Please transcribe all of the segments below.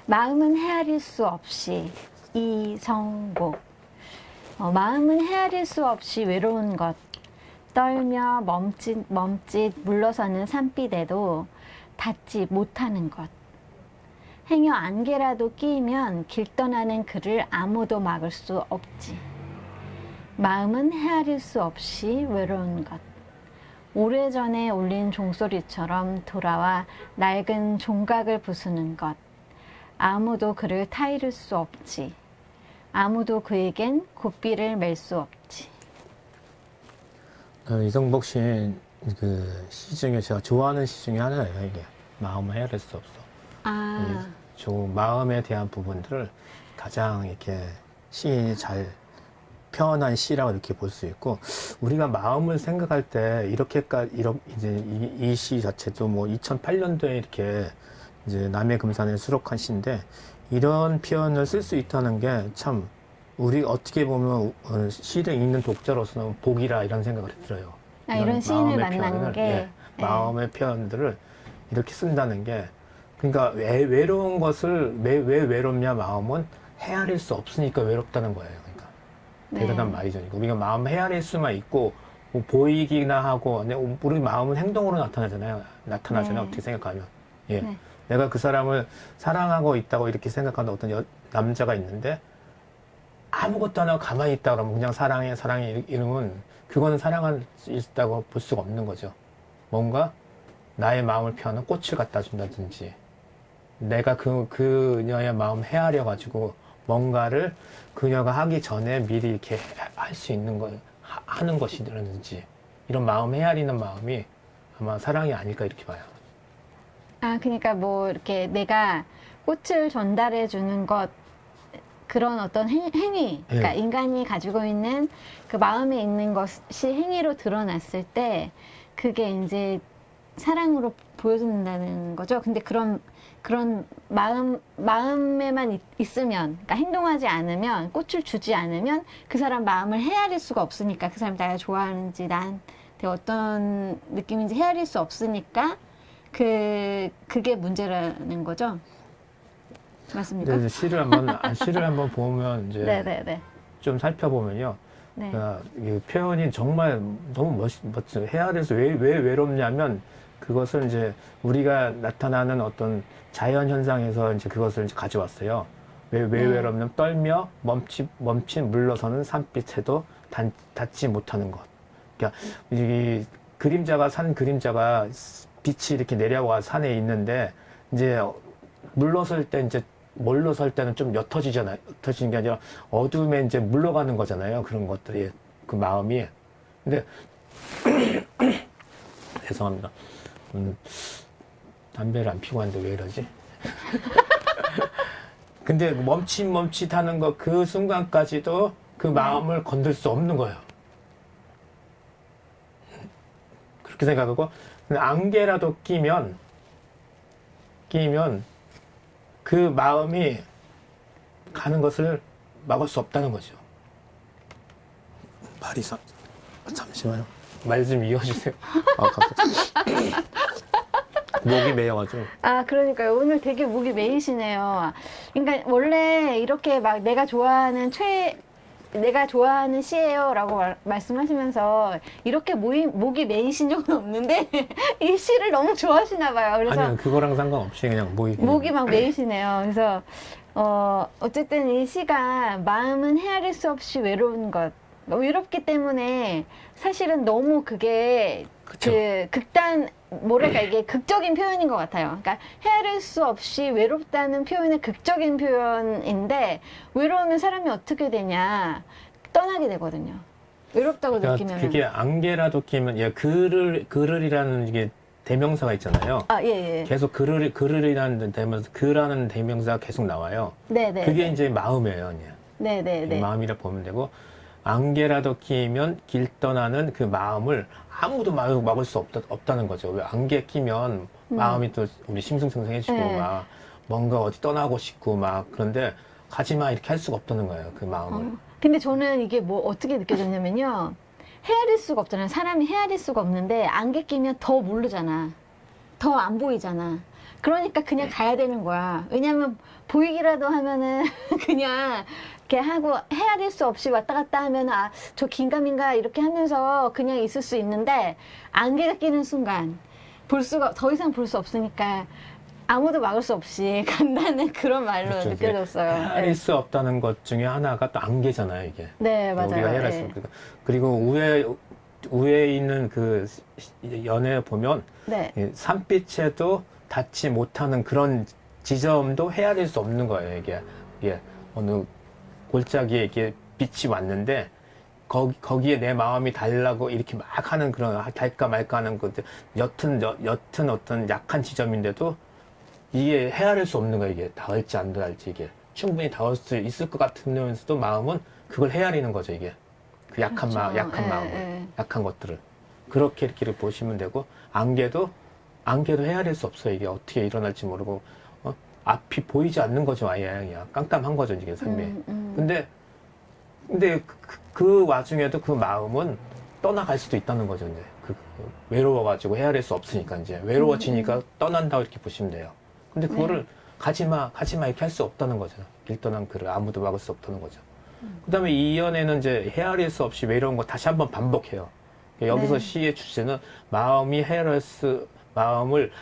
마음은 헤아릴 수 없이 이성복. 마음은 헤아릴 수 없이 외로운 것. 떨며 멈칫 물러서는 산빛에도 닿지 못하는 것. 행여 안개라도 끼이면 길 떠나는 그를 아무도 막을 수 없지. 마음은 헤아릴 수 없이 외로운 것. 오래전에 울린 종소리처럼 돌아와 낡은 종각을 부수는 것. 아무도 그를 타이를 수 없지. 아무도 그에겐 고삐를 맬 수 없지. 이성복 시인 그 시 중에 제가 좋아하는 시 중에 하나예요. 이게 마음을 헤아릴 수 없어. 저 마음에 대한 부분들을 가장 이렇게 시인이 잘 표현한 시라고 이렇게 볼 수 있고, 우리가 마음을 생각할 때 이렇게까지 이제 이 시 자체도 뭐 2008년도에 이렇게 이제 남해금산에 수록한 시인데, 이런 표현을 쓸 수 있다는 게 참 우리 어떻게 보면 시를 읽는 독자로서는 복이라 이런 생각을 들어요. 이런 시인을 만난 표현을, 게 마음의 표현들을 이렇게 쓴다는 게, 그러니까 외로운 것을 왜 외롭냐, 마음은 헤아릴 수 없으니까 외롭다는 거예요. 그러니까 대단한 말이죠. 우리가 마음 헤아릴 수만 있고 뭐 보이기나 하고, 우리 마음은 행동으로 나타나잖아요. 어떻게 생각하면. 내가 그 사람을 사랑하고 있다고 이렇게 생각하는 어떤 남자가 있는데, 아무것도 안 하고 가만히 있다 그러면 그냥 사랑해 이러면 그거는 사랑할 수 있다고 볼 수가 없는 거죠. 뭔가 나의 마음을 표현하는 꽃을 갖다 준다든지, 내가 그녀의 마음을 헤아려 가지고 뭔가를 그녀가 하기 전에 미리 이렇게 할 수 있는 거 하는 것이라든지, 이런 마음 헤아리는 마음이 아마 사랑이 아닐까 이렇게 봐요. 그러니까 뭐 이렇게 내가 꽃을 전달해 주는 것, 그런 어떤 행위, 그러니까 인간이 가지고 있는 그 마음에 있는 것이 행위로 드러났을 때 그게 이제 사랑으로 보여준다는 거죠. 근데 그런 마음에만 있으면, 그러니까 행동하지 않으면, 꽃을 주지 않으면 그 사람 마음을 헤아릴 수가 없으니까, 그 사람이 내가 좋아하는지 나한테 어떤 느낌인지 헤아릴 수 없으니까 그게 문제라는 거죠. 맞습니까? 근데 시를 한번 보면 이제 네네네. 좀 살펴보면요. 네. 이 표현이 정말 너무 멋져요. 헤아려서 왜 외롭냐면, 그것을 이제 우리가 나타나는 어떤 자연 현상에서 이제 그것을 이제 가져왔어요. 왜 외롭냐면, 떨며 멈칫 물러서는 산빛에도 닿지 못하는 것. 그러니까 이 그림자가 빛이 이렇게 내려와 산에 있는데, 이제 물러설 때는 좀 옅어지잖아요. 옅어지는 게 아니라 어둠에 이제 물러가는 거잖아요. 그런 것들이, 그 마음이. 근데 죄송합니다. 담배를 안 피고 왔는데 왜 이러지? 근데 멈칫 하는 거, 그 순간까지도 그 마음을 건들 수 없는 거예요. 그렇게 생각하고, 근데 안개라도 끼면 그 마음이 가는 것을 막을 수 없다는 거죠. 잠시만요. 말 좀 이어주세요. 갑자기. 목이 메여가지고. 그러니까요. 오늘 되게 목이 메이시네요. 그러니까 원래 이렇게 막 내가 좋아하는 시예요 라고 말씀하시면서 이렇게 목이 메이신 적은 없는데 이 시를 너무 좋아하시나 봐요. 그래서 아니요, 그거랑 상관없이 그냥 목이 막 메이시네요. 그래서 어쨌든 이 시가 마음은 헤아릴 수 없이 외로운 것, 외롭기 때문에 사실은 너무 그게 이게 극적인 표현인 것 같아요. 그러니까 헤아릴 수 없이 외롭다는 표현은 극적인 표현인데, 외로우면 사람이 어떻게 되냐, 떠나게 되거든요. 외롭다고 느끼면. 그게 안개라도 끼면, 그를이라는 이게 대명사가 있잖아요. 예. 계속 그를이라는 대명사, 그라는 대명사가 계속 나와요. 네네. 그게 이제 마음이에요. 네네네. 마음이라 보면 되고, 안개라도 끼면 길 떠나는 그 마음을 아무도 막을 수 없다는 거죠. 왜 안개 끼면 마음이 또 우리 심승승승해지고 막 뭔가 어디 떠나고 싶고 막, 그런데 가지마 이렇게 할 수가 없다는 거예요. 그 마음을. 근데 저는 이게 뭐 어떻게 느껴졌냐면요. 헤아릴 수가 없잖아요. 사람이 헤아릴 수가 없는데 안개 끼면 더 모르잖아. 더 안 보이잖아. 그러니까 그냥 가야 되는 거야. 왜냐면 보이기라도 하면은 그냥 이렇게 하고 헤아릴 수 없이 왔다 갔다 하면 아, 저 긴가민가 이렇게 하면서 그냥 있을 수 있는데 안개가 끼는 순간 볼 수가 더 이상 볼 수 없으니까 아무도 막을 수 없이 간다는 그런 말로 그렇죠. 느껴졌어요. 헤아릴 수 없다는 것 중에 하나가 또 안개잖아요, 이게. 네, 맞아요. 우리가 헤아릴 수 네. 없으니까. 그리고 우에 있는 그 연에 보면 네. 이 산빛에도 닿지 못하는 그런 지점도 헤아릴 수 없는 거예요, 이게 어느 골짜기에 이렇게 빛이 왔는데 거기에 내 마음이 달라고 이렇게 막 하는 그런 달까 말까 하는 그 옅은 어떤 약한 지점인데도 이게 헤아릴 수 없는 거예요. 이게 닿을지 안 닿을지 이게 충분히 닿을 수 있을 것 같으면서도 마음은 그걸 헤아리는 거죠. 이게 그 약한 그렇죠. 약한 예, 마음을 예. 약한 것들을 그렇게 이렇게 보시면 되고 안개도 헤아릴 수 없어요. 이게 어떻게 일어날지 모르고 앞이 보이지 않는 거죠. 아예 그냥 깜깜한 거죠. 이게 삶에. 근데 그 와중에도 그 마음은 떠나갈 수도 있다는 거죠. 이제 외로워가지고 헤아릴 수 없으니까 이제 외로워지니까 떠난다고 이렇게 보시면 돼요. 근데 그거를 가지마 이렇게 할 수 없다는 거죠. 길 떠난 그를 아무도 막을 수 없다는 거죠. 그다음에 이 연에는 이제 헤아릴 수 없이 외로운 거 다시 한번 반복해요. 여기서 네. 시의 주제는 마음을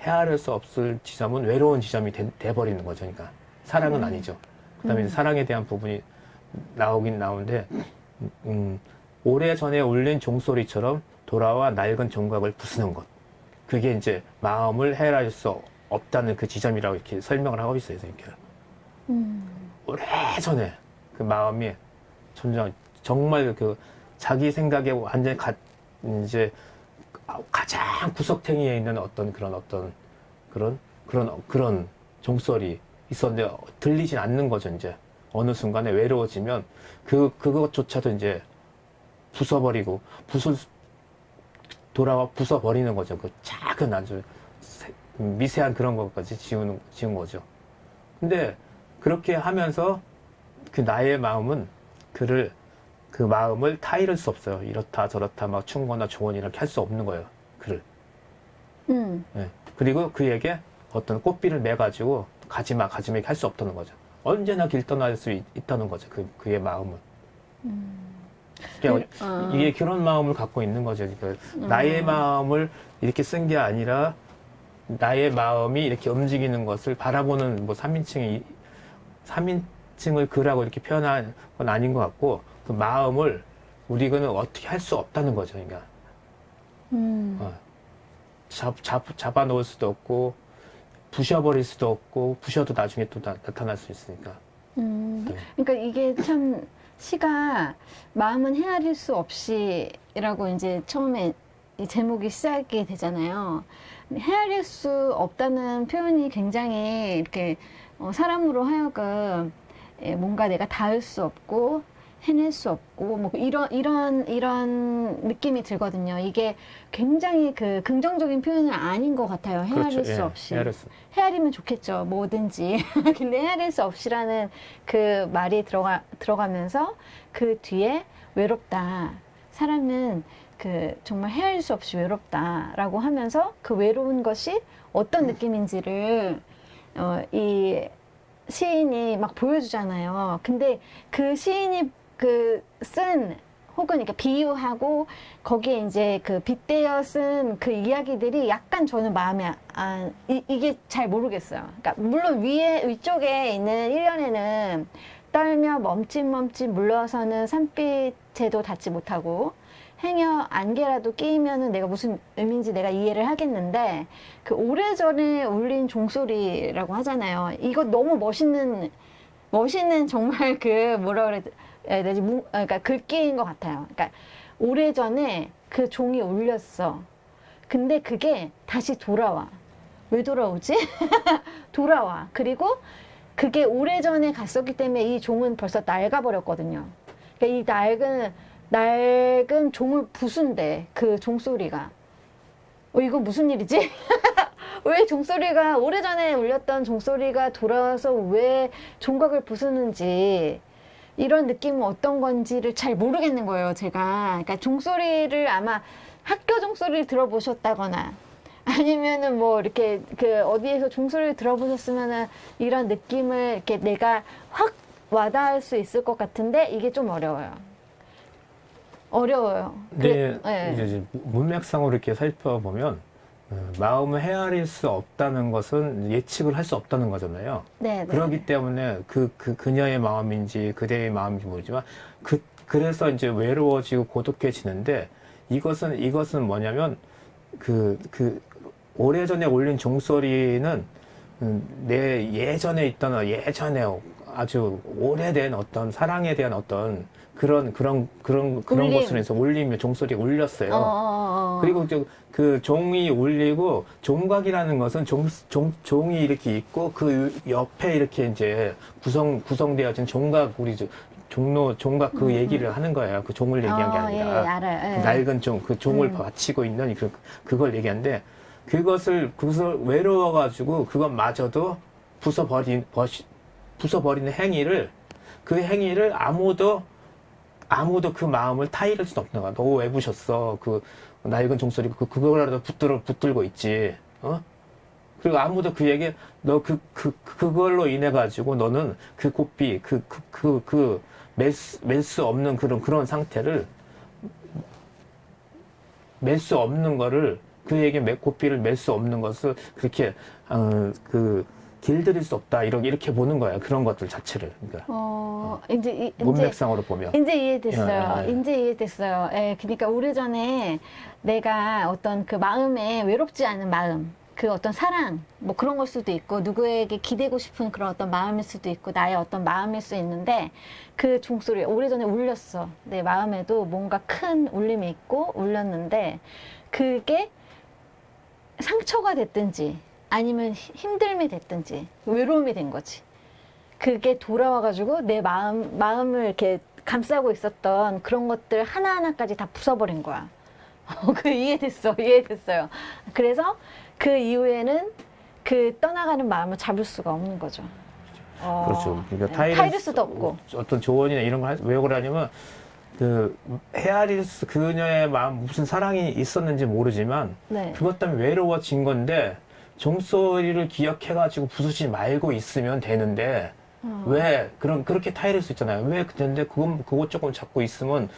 헤아릴 수 없을 지점은 외로운 지점이 돼버리는 거죠. 그러니까 사랑은 아니죠. 그다음에 이제 사랑에 대한 부분이 나오긴 나오는데 오래전에 울린 종소리처럼 돌아와 낡은 종각을 부수는 것. 그게 이제 마음을 헤아릴 수 없다는 그 지점이라고 이렇게 설명을 하고 있어요. 이렇게. 오래전에 그 마음이 정말 그 자기 생각에 완전히 이제 가장 구석탱이에 있는 그런 종소리 있었는데 들리진 않는 거죠. 이제 어느 순간에 외로워지면 그것조차도 이제 부숴버리고 돌아와 부숴버리는 거죠. 그 작은 아주 미세한 그런 것까지 지운 거죠. 근데 그렇게 하면서 그 나의 마음은 그 마음을 타이를 수 없어요. 이렇다 저렇다 막 충고나 조언 이렇게 할 수 없는 거예요. 예. 그리고 그에게 어떤 꽃비를 매가지고 가지마 이렇게 할 수 없다는 거죠. 언제나 길 떠날 수 있다는 거죠. 그의 마음은. 그러니까 이게 그런 마음을 갖고 있는 거죠. 그러니까 나의 마음을 이렇게 쓴 게 아니라 나의 마음이 이렇게 움직이는 것을 바라보는 뭐 3인칭을 그라고 이렇게 표현한 건 아닌 것 같고 그 마음을 우리는 어떻게 할 수 없다는 거죠. 그러니까 잡아 놓을 수도 없고 부셔버릴 수도 없고 부셔도 나중에 또 나타날 수 있으니까. 그러니까 이게 참 시가 마음은 헤아릴 수 없이라고 이제 처음에 이 제목이 시작이 되잖아요. 헤아릴 수 없다는 표현이 굉장히 이렇게 사람으로 하여금 뭔가 내가 닿을 수 없고 해낼 수 없고 뭐 이런 느낌이 들거든요. 이게 굉장히 그 긍정적인 표현은 아닌 것 같아요. 헤아릴 그렇죠. 수 예, 없이. 헤아릴 면 좋겠죠. 뭐든지. 근데 헤아릴 수 없이라는 그 말이 들어가면서 그 뒤에 외롭다. 사람은 그 정말 헤아릴 수 없이 외롭다라고 하면서 그 외로운 것이 어떤 느낌인지를 이 시인이 막 보여주잖아요. 근데 그 시인이 쓴 혹은 이렇게 비유하고 거기에 이제 그 빗대어 쓴 그 이야기들이 약간 저는 마음에 이게 잘 모르겠어요. 그러니까 물론 위쪽에 있는 1년에는 떨며 멈칫멈칫 물러서는 산빛에도 닿지 못하고 행여 안개라도 끼면은 내가 무슨 의미인지 내가 이해를 하겠는데 그 오래전에 울린 종소리라고 하잖아요. 이거 너무 멋있는 정말 그 뭐라 그래야 되지? 그러니까 글귀인 것 같아요. 그러니까 오래전에 그 종이 울렸어. 근데 그게 다시 돌아와. 왜 돌아오지? 돌아와. 그리고 그게 오래전에 갔었기 때문에 이 종은 벌써 낡아버렸거든요. 그러니까 이 낡은 종을 부순대. 그 종소리가. 이거 무슨 일이지? 왜 종소리가 오래전에 울렸던 종소리가 돌아와서 왜 종각을 부수는지 이런 느낌은 어떤 건지를 잘 모르겠는 거예요, 제가. 그러니까 종소리를 아마 학교 종소리를 들어보셨다거나 아니면은 뭐 이렇게 그 어디에서 종소리를 들어보셨으면은 이런 느낌을 이렇게 내가 확 와닿을 수 있을 것 같은데 이게 좀 어려워요. 어려워요. 근데 네. 이제 문맥상으로 이렇게 살펴보면 마음을 헤아릴 수 없다는 것은 예측을 할 수 없다는 거잖아요. 네, 네. 그렇기 때문에 그녀의 마음인지 그대의 마음인지 모르지만 그래서 이제 외로워지고 고독해지는데 이것은 뭐냐면 오래전에 울린 종소리는 내 예전에 있던 예전에 아주 오래된 어떤 사랑에 대한 어떤 그런 울림. 것으로 해서 울리며 종소리가 울렸어요. 그리고 그 종이 울리고 종각이라는 것은 종이 이렇게 있고 그 옆에 이렇게 이제 구성되어진 종각 우리 종각 그 얘기를 하는 거예요. 그 종을 얘기한 게 아니라 예, 알아요. 예. 낡은 그 종을 바치고 있는 그걸 얘기하는데 그것을 외로워가지고 그것마저도 부숴버리는 행위를 그 행위를 아무도 그 마음을 타이를 수는 없는 거야. 너 왜 부셨어? 그 낡은 종소리 그거라도 붙들고 있지. 어? 그리고 아무도 그 얘기 너 그걸로 인해 가지고 너는 그 고삐 맬 수 없는 그런 상태를 맬 수 없는 거를 그에게 고삐를 맬 수 없는 것을 그렇게 길들일 수 없다 이렇게 보는 거야. 그런 것들 자체를. 그러니까 이제 문맥상으로 보면 이제 이해됐어요. 예. 이제 이해됐어요. 예, 그러니까 오래전에 내가 어떤 그 마음에 외롭지 않은 마음, 그 어떤 사랑, 뭐 그런 걸 수도 있고, 누구에게 기대고 싶은 그런 어떤 마음일 수도 있고, 나의 어떤 마음일 수 있는데, 그 종소리 오래전에 울렸어. 내 마음에도 뭔가 큰 울림이 있고, 울렸는데, 그게 상처가 됐든지, 아니면 힘듦이 됐든지, 외로움이 된 거지. 그게 돌아와가지고 내 마음을 이렇게 감싸고 있었던 그런 것들 하나하나까지 다 부숴버린 거야. 이해됐어요. 그래서 그 이후에는 그 떠나가는 마음을 잡을 수가 없는 거죠. 그렇죠. 그러니까 타이를 수도 없고. 어떤 조언이나 이런 걸 왜 그러냐면 헤아릴 그녀의 마음 무슨 사랑이 있었는지 모르지만 네. 그것 때문에 외로워진 건데 종소리를 기억해가지고 부수지 말고 있으면 되는데 왜 그렇게 타이를 수 있잖아요. 왜 근데 그것 조금 잡고 있으면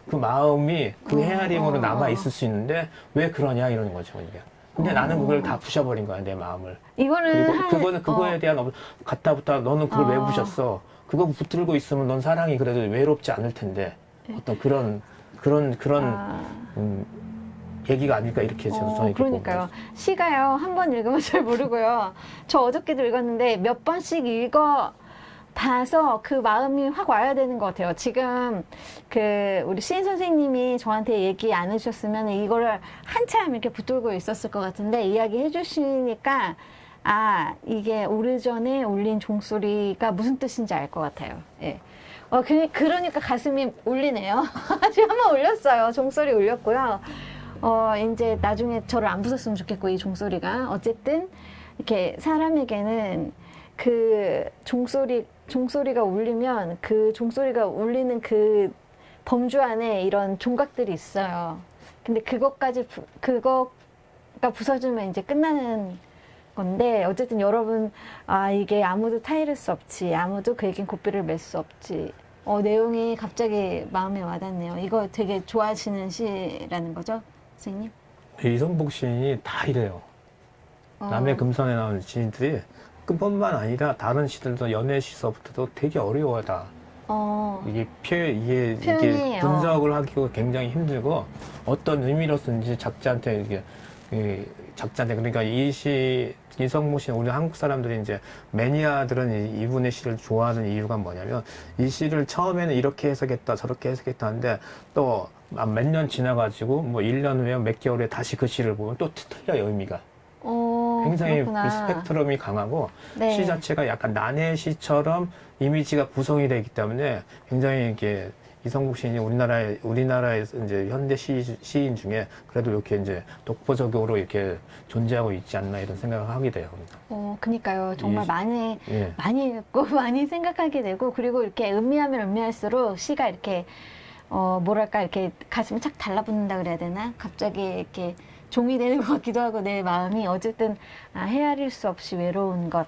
그 마음이 그 헤아림으로 남아 있을 수 있는데 왜 그러냐 이러는 거죠. 그러니까. 근데 나는 그걸 다 부셔버린 거야 내 마음을. 이거는 그리고 그거에 대한 갖다 붙다 너는 그걸 왜 부셨어? 그거 붙들고 있으면 넌 사랑이 그래도 외롭지 않을 텐데 어떤 그런 얘기가 아닐까 이렇게 저는 이렇게 그러니까요. 시가요. 한 번 읽으면 잘 모르고요. 저 어저께도 읽었는데 몇 번씩 봐서 그 마음이 확 와야 되는 것 같아요. 지금 우리 시인 선생님이 저한테 얘기 안 해주셨으면 이거를 한참 이렇게 붙들고 있었을 것 같은데 이야기해 주시니까 이게 오래전에 울린 종소리가 무슨 뜻인지 알 것 같아요. 예. 그러니까 가슴이 울리네요. 지금 한번 울렸어요. 종소리 울렸고요. 이제 나중에 저를 안 부쉈으면 좋겠고, 이 종소리가. 어쨌든, 이렇게 사람에게는 그 종소리가 울리면 그 종소리가 울리는 그 범주 안에 이런 종각들이 있어요. 근데 그거가 부서지면 이제 끝나는 건데, 어쨌든 여러분, 이게 아무도 타이를 수 없지. 아무도 그에겐 고삐를 맬 수 없지. 내용이 갑자기 마음에 와닿네요. 이거 되게 좋아하시는 시라는 거죠, 선생님? 이성복 시인이 다 이래요. 남의 금선에 나오는 시인들이 뿐만 아니라 다른 시들도 연애 시서부터도 되게 어려워요 다. 이게 분석을 하기가 굉장히 힘들고 어떤 의미로 쓴지 작자한테 그러니까 이성무 씨, 우리 한국 사람들이 이제 매니아들은 이분의 시를 좋아하는 이유가 뭐냐면 이 시를 처음에는 이렇게 해석했다 저렇게 해석했다 하는데 또 몇 년 지나가지고 뭐 1년 후에 몇 개월 후에 다시 그 시를 보면 또 틀려요 의미가. 굉장히 그렇구나. 스펙트럼이 강하고 네. 시 자체가 약간 난해 시처럼 이미지가 구성이 되기 때문에 굉장히 이렇게 이성국 시인이 우리나라의 이제 현대 시인 중에 그래도 이렇게 이제 독보적으로 이렇게 존재하고 있지 않나 이런 생각을 하게 돼요. 그니까요. 정말 많이 읽고 많이 생각하게 되고 그리고 이렇게 음미하면 음미할수록 시가 이렇게 뭐랄까 이렇게 가슴이 착 달라붙는다 그래야 되나? 갑자기 이렇게 종이 되는 것 같기도 하고 내 마음이 어쨌든 헤아릴 수 없이 외로운 것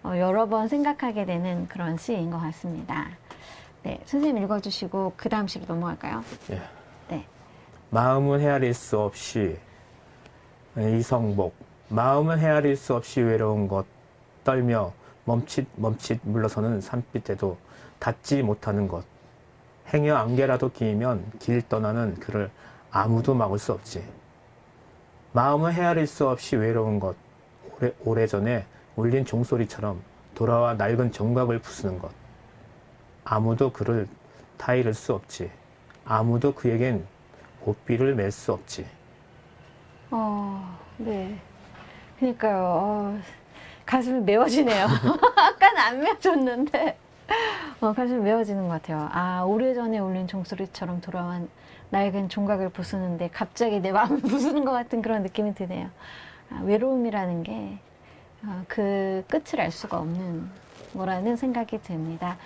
여러 번 생각하게 되는 그런 시인 것 같습니다. 네, 선생님 읽어주시고 그 다음 시로 넘어갈까요? 예. 네. 마음은 헤아릴 수 없이 이성복. 마음은 헤아릴 수 없이 외로운 것. 떨며 멈칫 물러서는 산빛에도 닿지 못하는 것. 행여 안개라도 끼면 길 떠나는 그를 아무도 막을 수 없지. 마음은 헤아릴 수 없이 외로운 것. 오래전에 울린 종소리처럼 돌아와 낡은 정각을 부수는 것. 아무도 그를 타이를 수 없지. 아무도 그에겐 고삐를 맬 수 없지. 네. 그러니까요. 가슴이 메워지네요. 아까는 안 메워졌는데 가슴이 메워지는 것 같아요. 오래전에 울린 종소리처럼 돌아온 낡은 종각을 부수는데 갑자기 내 마음을 부수는 것 같은 그런 느낌이 드네요. 외로움이라는 게 그 끝을 알 수가 없는 거라는 생각이 듭니다.